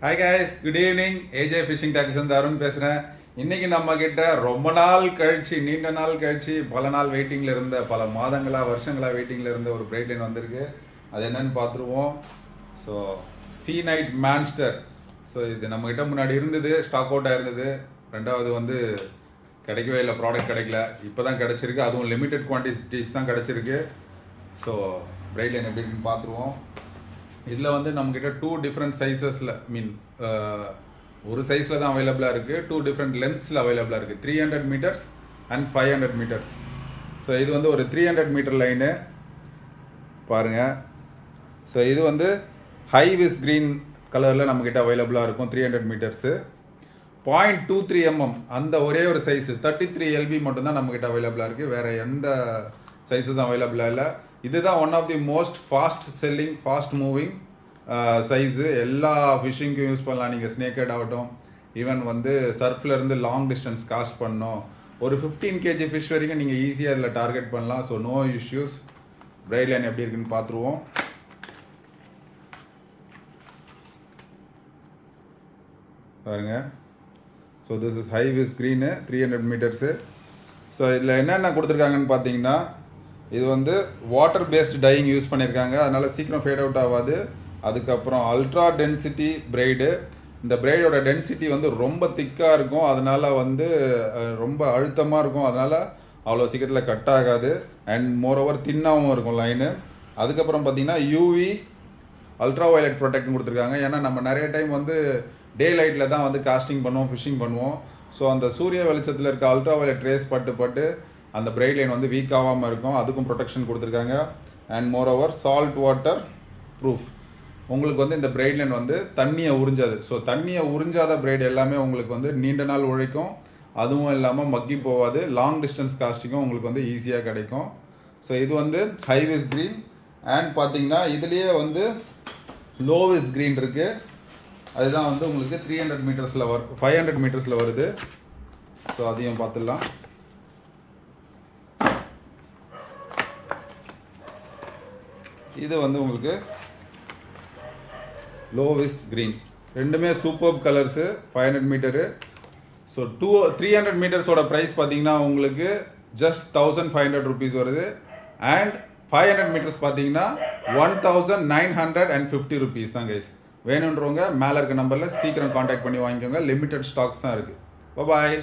Hi guys, good evening. AJ fishing talks வந்து அருண் பேசுகிறேன். இன்றைக்கி நம்ம கிட்ட ரொம்ப நாள் கழிச்சு, நீண்ட நாள் கழிச்சு, பல நாள் வெயிட்டிங்கில் இருந்த, பல மாதங்களாக வருஷங்களாக வெயிட்டிங்கில் இருந்த ஒரு பிரைட் லைன் வந்திருக்கு. அது என்னன்னு பார்த்துருவோம். ஸோ சீ நைட் மான்ஸ்டர். ஸோ இது நம்மக்கிட்ட முன்னாடி இருந்தது, ஸ்டாக் அவுட்டாக இருந்தது. ரெண்டாவது வந்து கிடைக்கவே இல்லை, ப்ராடக்ட் கிடைக்கல. இப்போ தான் கிடச்சிருக்கு, அதுவும் லிமிட்டட் குவான்டிட்டிஸ் தான் கிடச்சிருக்கு. ஸோ பிரைட் லைன் எப்படி இருக்குன்னு பார்த்துருவோம். இதில் வந்து நம்மக்கிட்ட 2 டிஃப்ரெண்ட் சைஸஸில் ஒரு சைஸில் தான் அவைலபிளாக இருக்குது. 2 டிஃப்ரெண்ட் லென்த்ஸில் அவைலபிளாக இருக்குது. 300 மீட்டர்ஸ் அண்ட் 500 மீட்டர்ஸ். ஸோ இது வந்து ஒரு 300 மீட்டர் லைனு பாருங்கள். ஸோ இது வந்து ஹை விஸ் க்ரீன் கலரில் நம்மக்கிட்ட அவைலபிளாக இருக்கும். 300 மீட்டர்ஸு 0.23 mm அந்த ஒரே ஒரு சைஸு 33 LB மட்டும்தான் நம்மக்கிட்ட அவைலபிளாக இருக்குது. வேறு எந்த சைஸஸும் அவைலபிளாக இல்லை. இதுதான் one of the most fast selling, fast moving size. எல்லா ஃபிஷ்ஷிங்க்கும் யூஸ் பண்ணலாம். நீங்கள் ஸ்னேக்கட் ஆகட்டும், ஈவன் வந்து சர்ஃப்லேருந்து லாங் டிஸ்டன்ஸ் காஸ்ட் பண்ணோம், ஒரு 15 kg ஃபிஷ் வரைக்கும் நீங்கள் ஈஸியாக இதில் டார்கெட் பண்ணலாம். So no issues. Braid line எப்படி இருக்குன்னு பார்த்துருவோம். பாருங்க. So this is high vis green 300 metres. So இதில் என்னென்ன கொடுத்துருக்காங்கன்னு பார்த்தீங்கன்னா, இது வந்து வாட்டர் பேஸ்ட் டையிங் யூஸ் பண்ணியிருக்காங்க, அதனால் சீக்கிரம் ஃபேட் அவுட் ஆகாது. அதுக்கப்புறம் அல்ட்ரா டென்சிட்டி பிரைடு. இந்த பிரைடோட டென்சிட்டி வந்து ரொம்ப திக்காக இருக்கும், அதனால் வந்து ரொம்ப அழுத்தமாக இருக்கும், அதனால் அவ்வளோ சீக்கிரத்தில் கட் ஆகாது. அண்ட் மோரோவர் தின்னாகவும் இருக்கும் லைனு. அதுக்கப்புறம் பார்த்திங்கன்னா யூவி அல்ட்ரா வயலட் ப்ரொடெக்ட்னு கொடுத்துருக்காங்க. ஏன்னா நம்ம நிறைய டைம் வந்து டே லைட்டில் தான் வந்து காஸ்டிங் பண்ணுவோம், ஃபிஷிங் பண்ணுவோம். ஸோ அந்த சூரிய வெளிச்சத்தில் இருக்க அல்ட்ரா வயலட் ரேஸ் பட்டு அந்த பிரைட் லைன் வந்து வீக் ஆகாமல் இருக்கும். அதுக்கும் ப்ரொடெக்ஷன் கொடுத்துருக்காங்க. And moreover salt water proof. உங்களுக்கு வந்து இந்த பிரைட் லைன் வந்து தண்ணியை உறிஞ்சாது. ஸோ தண்ணியை உறிஞ்சாத பிரைட் எல்லாமே உங்களுக்கு வந்து நீண்ட நாள் உழைக்கும். அதுவும் இல்லாமல் மக்கி போகாது. லாங் டிஸ்டன்ஸ் காஸ்டிங்கும் உங்களுக்கு வந்து ஈஸியாக கிடைக்கும். ஸோ இது வந்து ஹை விஸ் க்ரீன். அண்ட் பார்த்தீங்கன்னா இதுலேயே வந்து லோ விஸ் க்ரீன் இருக்குது. அதுதான் வந்து உங்களுக்கு 300 மீட்டர்ஸில் 500 மீட்டர்ஸில் வருது. ஸோ அதையும் பார்த்துடலாம். இது வந்து உங்களுக்கு லோ விஸ் க்ரீன். ரெண்டுமே சூப்பர் கலர்ஸு. 500 மீட்டரு. ஸோ 300 மீட்டர்ஸோட ப்ரைஸ் பார்த்தீங்கன்னா உங்களுக்கு ஜஸ்ட் 1500 rupees வருது. அண்ட் 500 மீட்டர்ஸ் பார்த்தீங்கன்னா 1950 rupees தான் கைஸ். வேணுன்றவங்க மேலே இருக்க நம்பரில் சீக்கிரம் காண்டாக்ட் பண்ணி வாங்கிக்கோங்க. லிமிட்டட் ஸ்டாக்ஸ் தான் இருக்குது. பாய்.